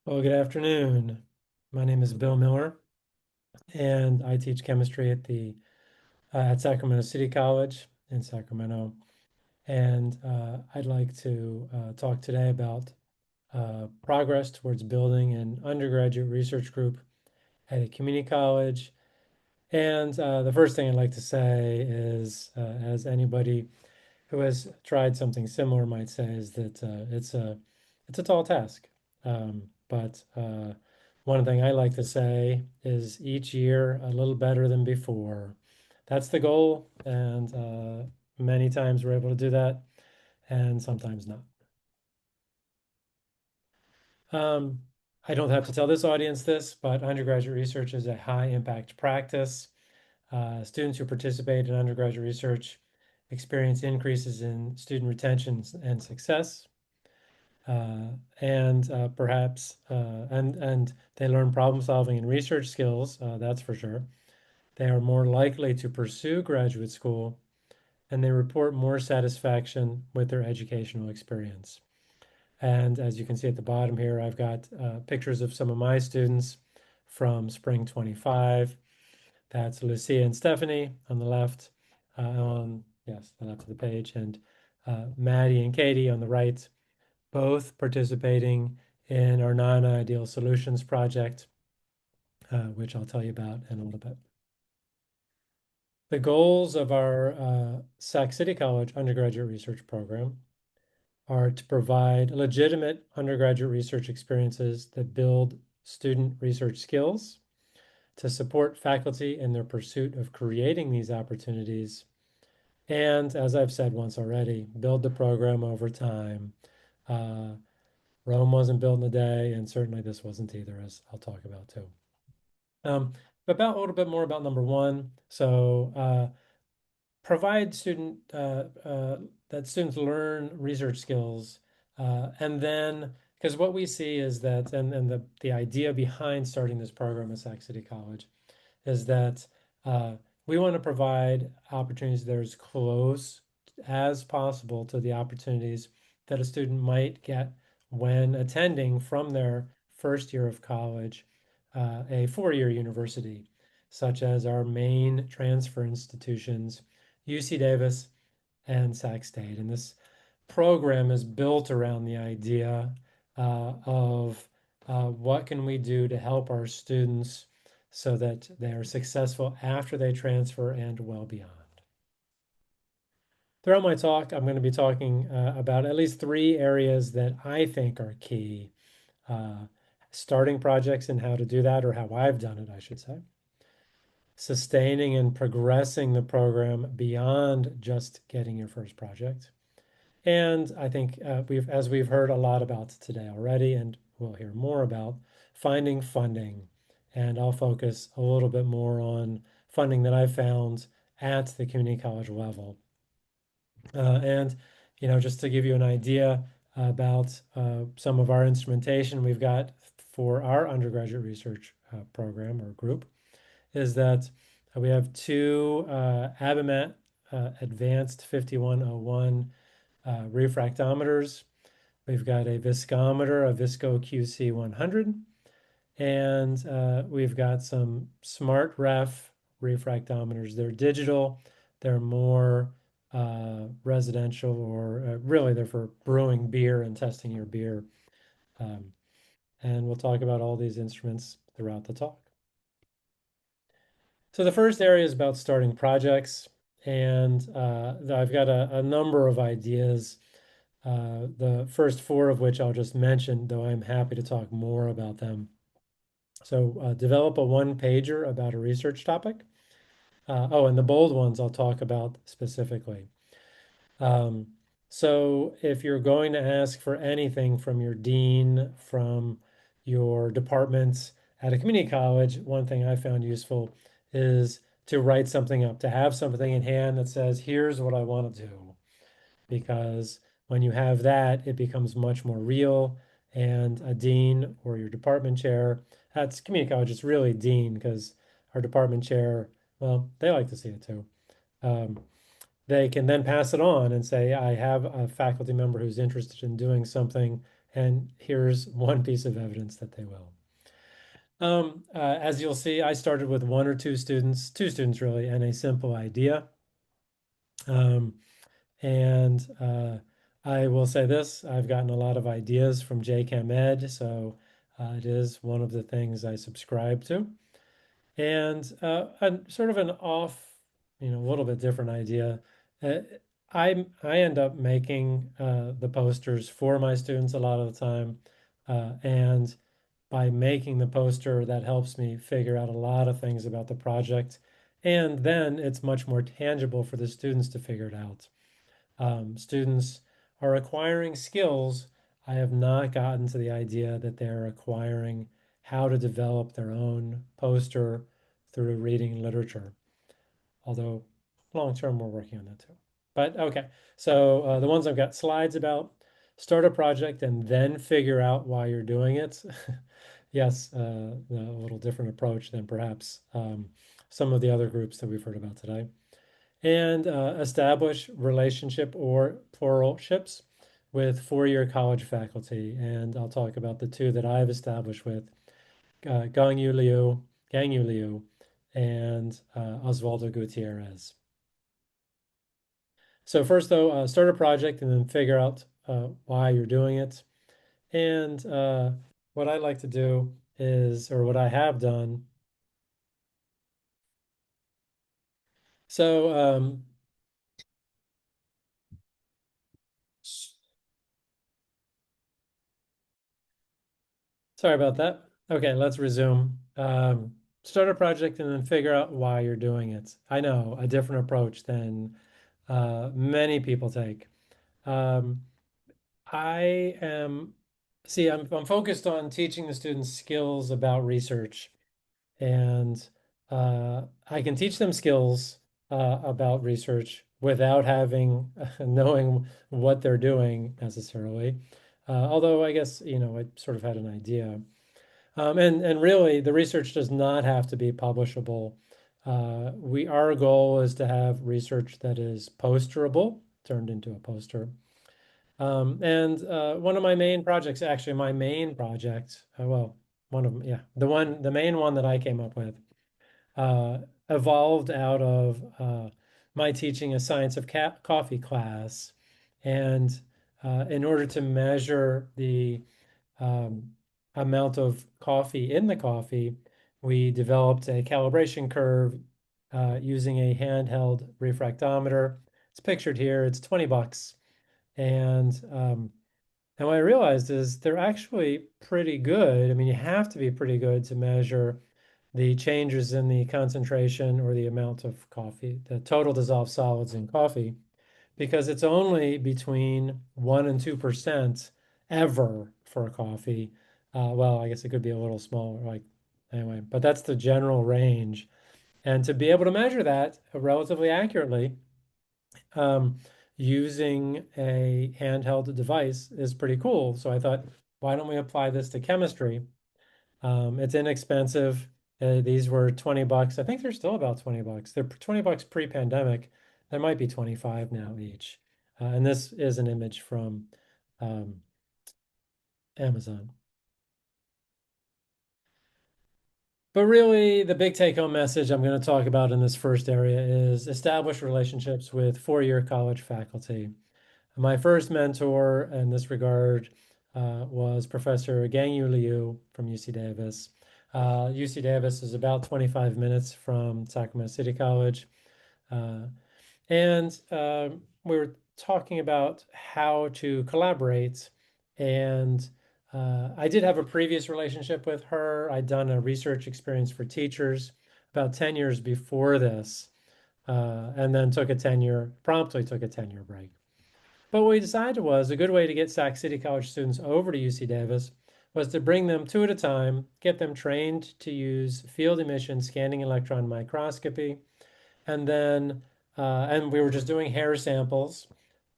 Well, good afternoon. My name is Bill Miller, and I teach chemistry at Sacramento City College in Sacramento. And I'd like to talk today about progress towards building an undergraduate research group at a community college. And the first thing I'd like to say is, as anybody who has tried something similar might say, is that it's a tall task. But one thing I like to say is each year a little better than before. That's the goal, and many times we're able to do that, and sometimes not. Um, I don't have to tell this audience this, but undergraduate research is a high impact practice. Students who participate in undergraduate research experience increases in student retention and success, uh, and perhaps and they learn problem solving and research skills. That's for sure. They are more likely to pursue graduate school, and they report more satisfaction with their educational experience. And as you can see at the bottom here, I've got pictures of some of my students from Spring 25. That's Lucia and Stephanie on the left, yes, the left of the page, and Maddie and Katie on the right, both participating in our non-ideal solutions project, which I'll tell you about in a little bit. The goals of our Sac City College undergraduate research program are to provide legitimate undergraduate research experiences that build student research skills, to support faculty in their pursuit of creating these opportunities, and as I've said once already, build the program over time. Uh, Rome wasn't built in a day, and certainly this wasn't either, as I'll talk about too. Um, about a little bit more about number one. Provide that students learn research skills, and then because what we see is that, and the idea behind starting this program at Sac City College is that uh, we want to provide opportunities that are as close as possible to the opportunities that a student might get when attending from their first year of college, a four-year university, such as our main transfer institutions, UC Davis and Sac State. And this program is built around the idea of what can we do to help our students so that they are successful after they transfer and well beyond. Throughout my talk, I'm going to be talking about at least three areas that I think are key. Uh, Starting projects and how to do that, or how I've done it, I should say. Sustaining and progressing the program beyond just getting your first project. And I think as we've heard a lot about today already, and we'll hear more about, finding funding. And I'll focus a little bit more on funding that I found at the community college level. And, just to give you an idea about some of our instrumentation we've got for our undergraduate research program or group, is that we have two Abamat Advanced 5101 refractometers. We've got a viscometer, a Visco QC 100, and we've got some smart ref refractometers. They're digital, they're more residential, or really they're for brewing beer and testing your beer. Um, and we'll talk about all these instruments throughout the talk. So the first area is about starting projects, and I've got a number of ideas. The first four of which I'll just mention, though I'm happy to talk more about them. So develop a one pager about a research topic. Oh, and the bold ones I'll talk about specifically. Um, so if you're going to ask for anything from your dean, from your departments at a community college, one thing I found useful is to write something up, to have something in hand that says, here's what I want to do. Because when you have that, it becomes much more real. And a dean or your department chair, that's community college, it's really dean because our department chair, well, they like to see it too. Um, they can then pass it on and say, I have a faculty member who's interested in doing something And here's one piece of evidence that they will. As you'll see, I started with one or two students really, and a simple idea. Um, and I will say this, I've gotten a lot of ideas from JChem Ed, so it is one of the things I subscribe to. And sort of an off, a little bit different idea. Uh, I end up making the posters for my students a lot of the time, and by making the poster, that helps me figure out a lot of things about the project, and then it's much more tangible for the students to figure it out. Students are acquiring skills. I have not gotten to the idea that they're acquiring how to develop their own poster through reading literature, although long term we're working on that too. But okay, so the ones I've got slides about, start a project and then figure out why you're doing it. Yes, a little different approach than perhaps some of the other groups that we've heard about today. And establish relationship or pluralships with four-year college faculty. And I'll talk about the two that I've established with Gang Yu Liu, and Osvaldo Gutierrez. So first, though, start a project and then figure out why you're doing it. And what I like to do is, or what I have done. So sorry about that. Okay, let's resume. Start a project and then figure out why you're doing it. I know, a different approach than many people take. Um, I am, see, I'm focused on teaching the students skills about research, and I can teach them skills about research without having knowing what they're doing necessarily. Although I guess, I sort of had an idea. And really, the research does not have to be publishable. Our goal is to have research that is posterable, turned into a poster. And one of my main projects, actually, my main project, well, one of them, yeah, the main one that I came up with, uh, evolved out of my teaching a science of coffee class, and in order to measure the um, amount of coffee in the coffee, we developed a calibration curve using a handheld refractometer. It's pictured here. It's 20 bucks. And what I realized is they're actually pretty good. I mean, you have to be pretty good to measure the changes in the concentration or the amount of coffee, the total dissolved solids in coffee, because it's only between 1 and 2% ever for a coffee. Well, I guess it could be a little smaller, like anyway, but that's the general range. And to be able to measure that relatively accurately, um, using a handheld device is pretty cool. So I thought, why don't we apply this to chemistry? It's inexpensive. These were 20 bucks. I think they're still about 20 bucks. They're 20 bucks pre-pandemic. There might be 25 now each. And this is an image from um, Amazon. But really, the big take-home message I'm going to talk about in this first area is establish relationships with four-year college faculty. My first mentor in this regard was Professor Gang Yu Liu from UC Davis. UC Davis is about 25 minutes from Sacramento City College. Uh, and we were talking about how to collaborate. And I did have a previous relationship with her. I'd done a research experience for teachers about 10 years before this, and then promptly took a 10-year break. But what we decided was a good way to get Sac City College students over to UC Davis was to bring them two at a time, get them trained to use field emission scanning electron microscopy, and we were just doing hair samples.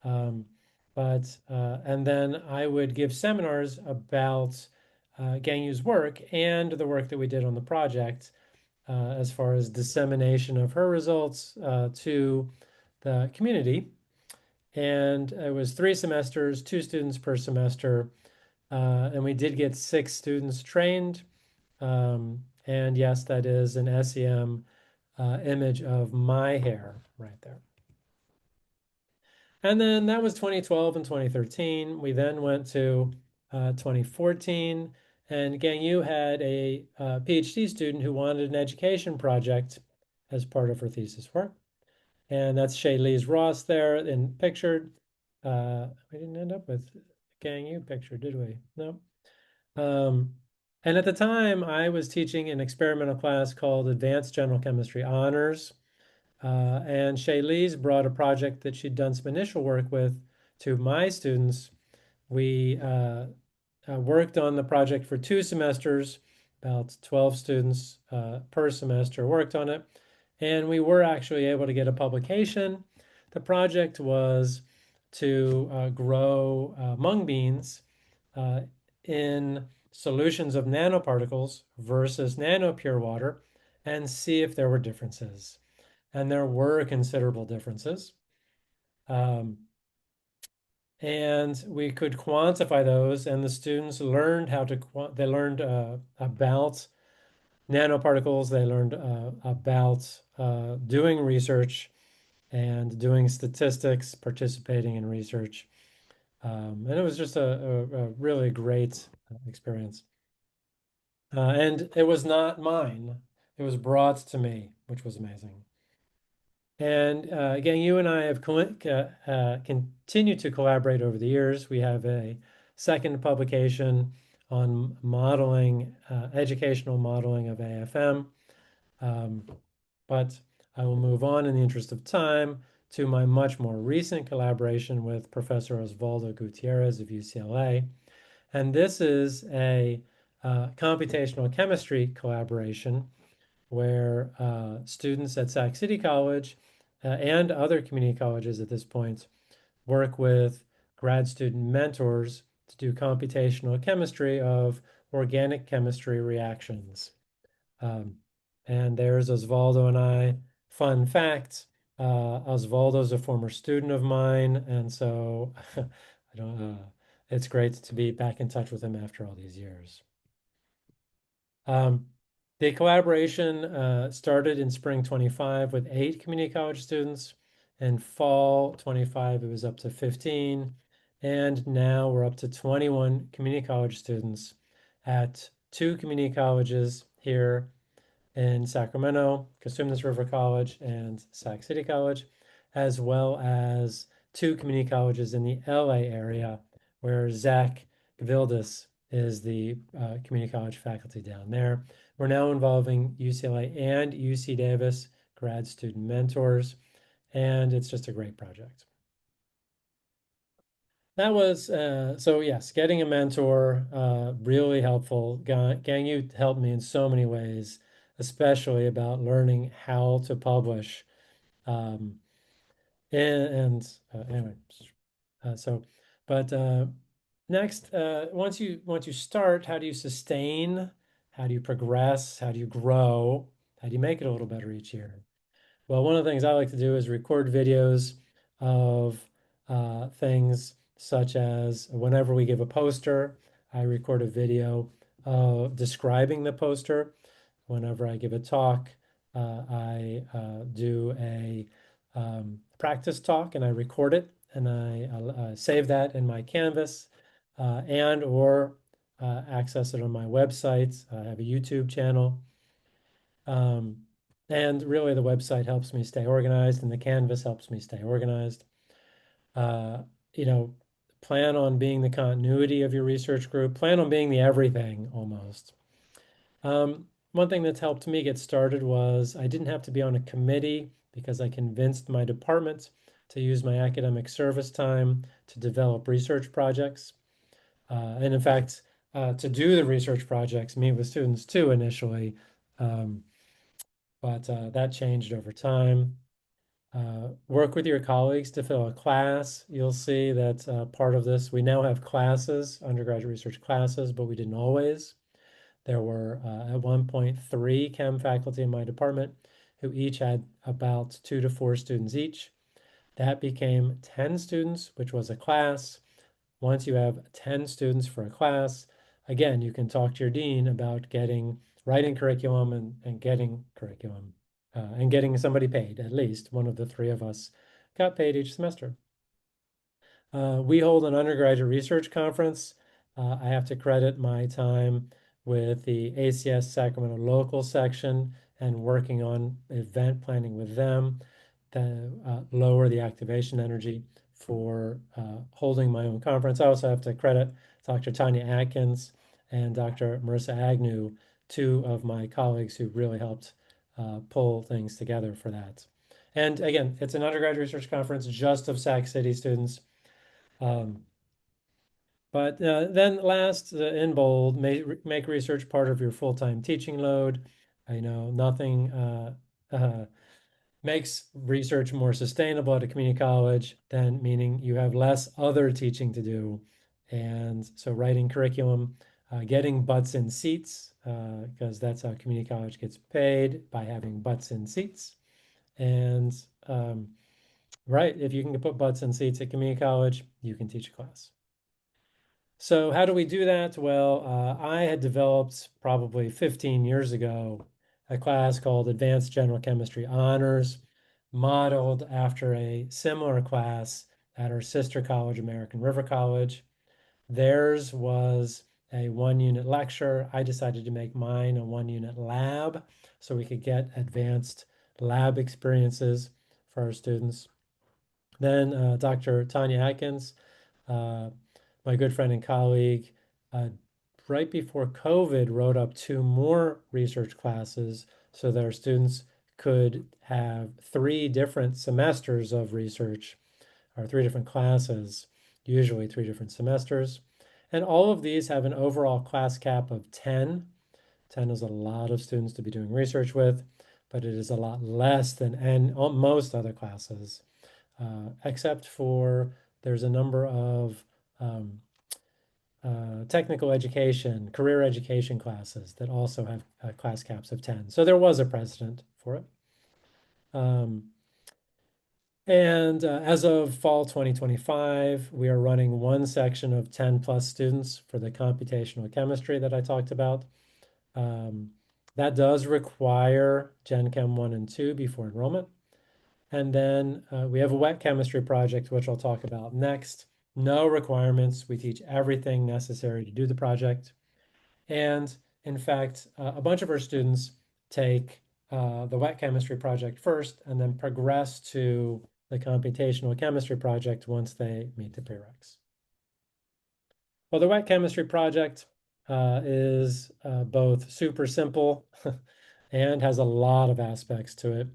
Um, and then I would give seminars about Gang Yu's work and the work that we did on the project as far as dissemination of her results to the community. And it was 3 semesters, 2 students per semester. And we did get 6 students trained. And yes, that is an SEM image of my hair right there. And then that was 2012 and 2013. We then went to 2014, and Gang Yu had a PhD student who wanted an education project as part of her thesis work. And that's Shay Lee's Ross there in pictured. We didn't end up with Gang Yu picture, did we? No. And at the time, I was teaching an experimental class called Advanced General Chemistry Honors. And Shay Lee's brought a project that she'd done some initial work with to my students. We worked on the project for 2 semesters, about 12 students per semester worked on it, and we were actually able to get a publication. The project was to grow mung beans uh, in solutions of nanoparticles versus nanopure water and see if there were differences. And there were considerable differences. Um, and we could quantify those, and the students learned how to, they learned about nanoparticles, they learned about doing research and doing statistics, participating in research. And it was just a really great experience. And it was not mine. It was brought to me, which was amazing. And again, you and I have continued to collaborate over the years. We have a second publication on modeling, educational modeling of AFM. Um, but I will move on in the interest of time to my much more recent collaboration with Professor Osvaldo Gutierrez of UCLA. And this is a computational chemistry collaboration where students at Sac City College and other community colleges at this point work with grad student mentors to do computational chemistry of organic chemistry reactions. Um, and there's Osvaldo and I. Fun fact, Osvaldo's a former student of mine, and so I don't, it's great to be back in touch with him after all these years. Um, the collaboration started in spring 25 with 8 community college students. And fall 25, it was up to 15. And now we're up to 21 community college students at 2 community colleges here in Sacramento, Cosumnes River College and Sac City College, as well as 2 community colleges in the LA area, where Zach Gavildis is the community college faculty down there. We're now involving UCLA and UC Davis grad student mentors, and it's just a great project. That was so yes, getting a mentor really helpful. Gang, you helped me in so many ways, especially about learning how to publish. Um, and anyway, so but next, once you start, how do you sustain? How do you progress? How do you grow? How do you make it a little better each year? Well, one of the things I like to do is record videos of things such as whenever we give a poster, I record a video describing the poster. Whenever I give a talk, I do a practice talk and I record it and I save that in my Canvas and or access it on my website. I have a YouTube channel. Um, and really, the website helps me stay organized, and the Canvas helps me stay organized. Uh, you know, plan on being the continuity of your research group. Plan on being the everything almost. One thing that's helped me get started was I didn't have to be on a committee because I convinced my department to use my academic service time to develop research projects. And in fact, to do the research projects, meet with students too initially. Um, but that changed over time. Work with your colleagues to fill a class. You'll see that part of this, we now have classes, undergraduate research classes, but we didn't always. There were at one point 3 chem faculty in my department who each had about 2 to 4 students each. That became 10 students, which was a class. once you have 10 students for a class, again, you can talk to your dean about writing curriculum and getting curriculum and getting somebody paid. At least one of the three of us got paid each semester. We hold an undergraduate research conference. I have to credit my time with the ACS Sacramento local section and working on event planning with them to lower the activation energy for holding my own conference. I also have to credit Dr. Tanya Atkins and Dr. Marissa Agnew, two of my colleagues who really helped pull things together for that. And again, it's an undergraduate research conference just of Sac City students. Um, but then last, in bold, make research part of your full-time teaching load. I know nothing uh, makes research more sustainable at a community college than meaning you have less other teaching to do. And so writing curriculum, getting butts in seats, because that's how community college gets paid, by having butts in seats. And right, if you can put butts in seats at community college, you can teach a class. So how do we do that? Well, I had developed probably 15 years ago a class called Advanced General Chemistry Honors, modeled after a similar class at our sister college, American River College. Theirs was a 1-unit lecture. I decided to make mine a 1-unit lab so we could get advanced lab experiences for our students. Then Dr. Tanya Atkins, uh, my good friend and colleague, uh, right before COVID, wrote up 2 more research classes so that our students could have 3 different semesters of research, or 3 different classes, usually 3 different semesters. And all of these have an overall class cap of 10. 10 is a lot of students to be doing research with, but it is a lot less than most other classes, except for there's a number of um, technical education, career education classes that also have class caps of 10. So there was a precedent for it. Um, and as of fall 2025, we are running one section of 10 plus students for the computational chemistry that I talked about. That does require Gen Chem 1 and 2 before enrollment. And then we have a wet chemistry project, which I'll talk about next. No requirements. We teach everything necessary to do the project. And in fact, a bunch of our students take the wet chemistry project first and then progress to the computational chemistry project once they meet the prereqs. Well, the wet chemistry project is both super simple and has a lot of aspects to it.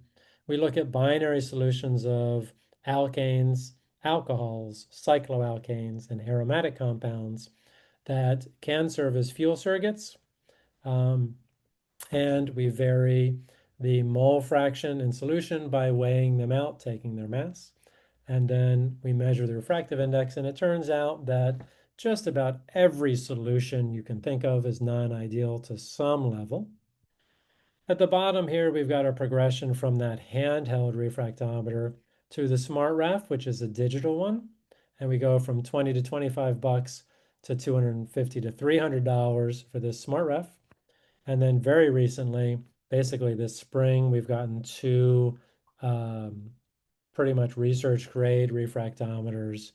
We look at binary solutions of alkanes, alcohols, cycloalkanes, and aromatic compounds that can serve as fuel surrogates. And we vary the mole fraction in solution by weighing them out, taking their mass. And then we measure the refractive index, and it turns out that just about every solution you can think of is non-ideal to some level. At the bottom here, we've got our progression from that handheld refractometer to the SmartRef, which is a digital one. And we go from 20 to 25 bucks to $250 to $300 for this SmartRef. And then very recently, basically this spring, we've gotten 2 pretty much research grade refractometers,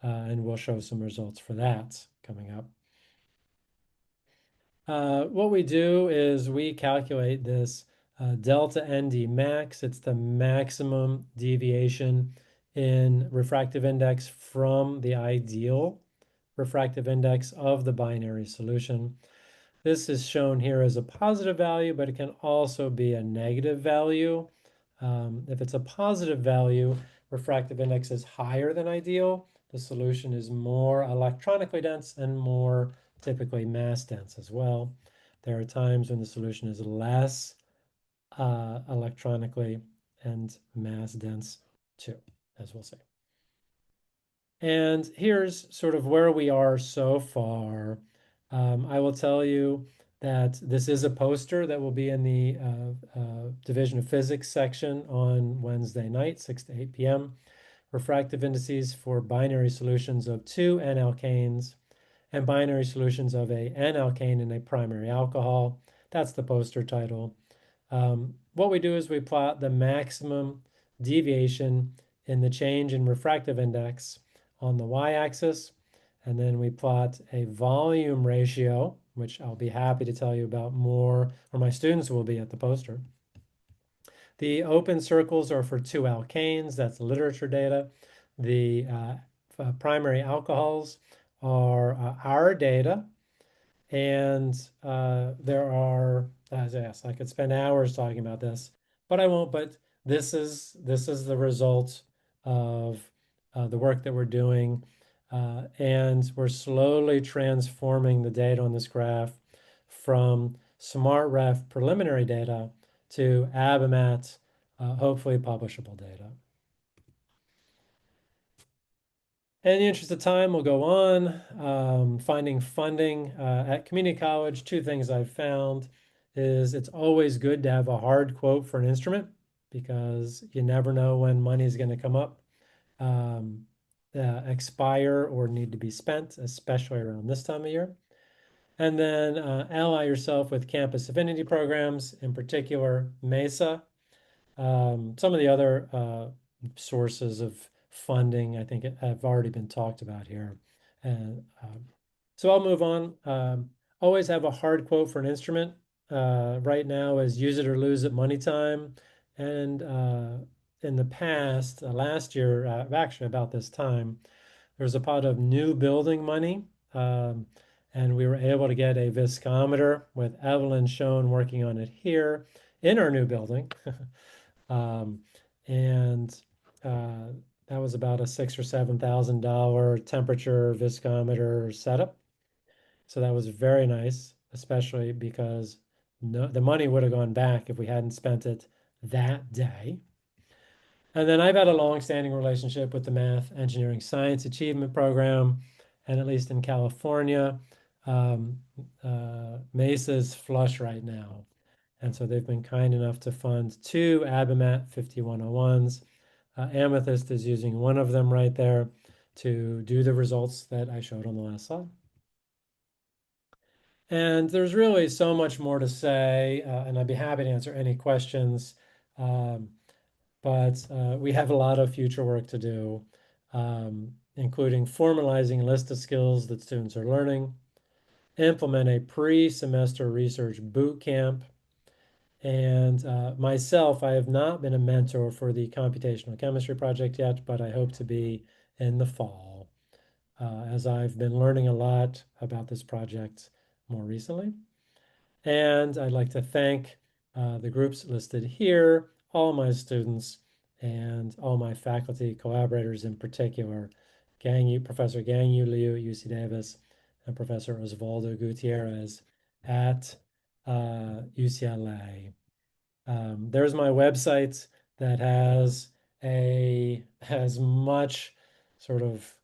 and we'll show some results for that coming up. What we do is we calculate this delta ND max. It's the maximum deviation in refractive index from the ideal refractive index of the binary solution. This is shown here as a positive value, but it can also be a negative value. If it's a positive value, refractive index is higher than ideal. The solution is more electronically dense and more typically mass dense as well. There are times when the solution is less electronically and mass dense too, as we'll see. And here's sort of where we are so far. I will tell you that this is a poster that will be in the Division of Physics section on Wednesday night, 6 to 8 p.m. refractive indices for binary solutions of two N-alkanes and binary solutions of a N-alkane in a primary alcohol. That's the poster title. What we do is we plot the maximum deviation in the change in refractive index on the y-axis, and then we plot a volume ratio, which I'll be happy to tell you about more, or my students will be at the poster. The open circles are for two alkanes, that's literature data. The primary alcohols are our data, and there are, yes, I could spend hours talking about this, but I won't. But this is the result of the work that we're doing, and we're slowly transforming the data on this graph from SmartRef preliminary data to ABIMAT, hopefully publishable data. In the interest of time, we'll go on. Finding funding at community college, two things I've found is it's always good to have a hard quote for an instrument because you never know when money is going to come up, um, expire, or need to be spent, especially around this time of year. And then ally yourself with campus affinity programs, in particular MESA. Some of the other sources of funding, I think, have already been talked about here. And so I'll move on. Always have a hard quote for an instrument. Right now is use it or lose it money time. And in the past, last year, actually about this time, there was a pot of new building money. Um, and we were able to get a viscometer with Evelyn Schoen working on it here in our new building. Um, and uh, that was about a $6,000 or $7,000 temperature viscometer setup. So that was very nice, especially because the money would have gone back if we hadn't spent it that day. And then I've had a long-standing relationship with the Math Engineering Science Achievement Program, and at least in California, um, Mesa's flush right now. And so they've been kind enough to fund two Abimat 5101s. Amethyst is using one of them right there to do the results that I showed on the last slide. And there's really so much more to say, and I'd be happy to answer any questions. Um, but we have a lot of future work to do, including formalizing a list of skills that students are learning, implement a pre-semester research boot camp, and myself, I have not been a mentor for the computational chemistry project yet, but I hope to be in the fall, as I've been learning a lot about this project more recently. And I'd like to thank the groups listed here, all my students, and all my faculty collaborators in particular, Professor Gangyu Liu at UC Davis and Professor Osvaldo Gutierrez at UCLA. There's my website that has much sort of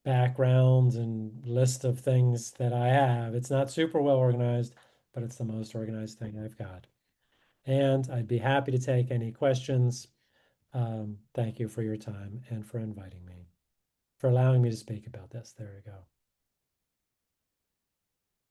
background and list of things that I have. It's not super well organized, but it's the most organized thing I've got. And I'd be happy to take any questions. Thank you for your time and for inviting me, for allowing me to speak about this. There you go.